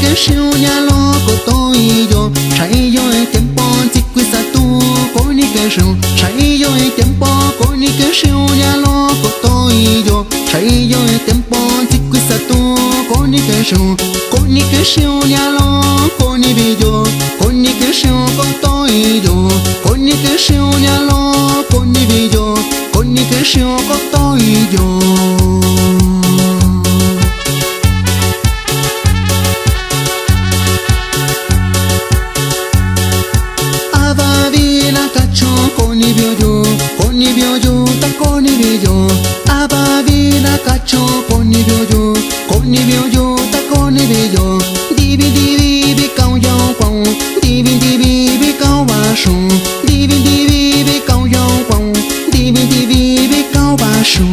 que sueña loco estoy yo. Sueño el tiempo si questa tu con ni que sueño el tiempo con ni que sueña loco estoy yo. Sueño el tiempo si questa tu con ni que sueña loco ni billo con ni que sueño estoy yo. Con ni que sueña loco ni billo con ni que sueño estoy yo. Abavila cacho con i bioyo ta con i bioyo. Divi divi bi cao yao quang, divi divi bi cao ba shu, divi divi bi cao yao quang, divi divi bi cao ba shu.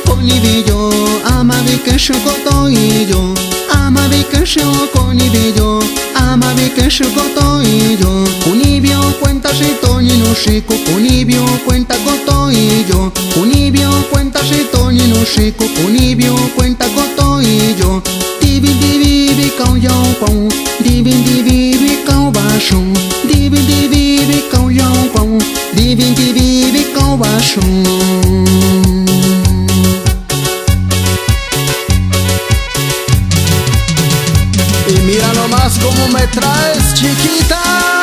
Con i billo, amavi que shuko toi yo, amavi que shuko con i billo, amavi que shuko toi yo. Kunibio cuenta si toni no shiko, kunibio cuenta con toi yo, kunibio cuenta si toni no shiko, kunibio cuenta con toi yo. Divi divi bi cao yao quang, divi divi bi cao ba shu, divi divi bi cao yao quang, divi divi bi cao ba shu. Y mira nomás cómo me traes, chiquita.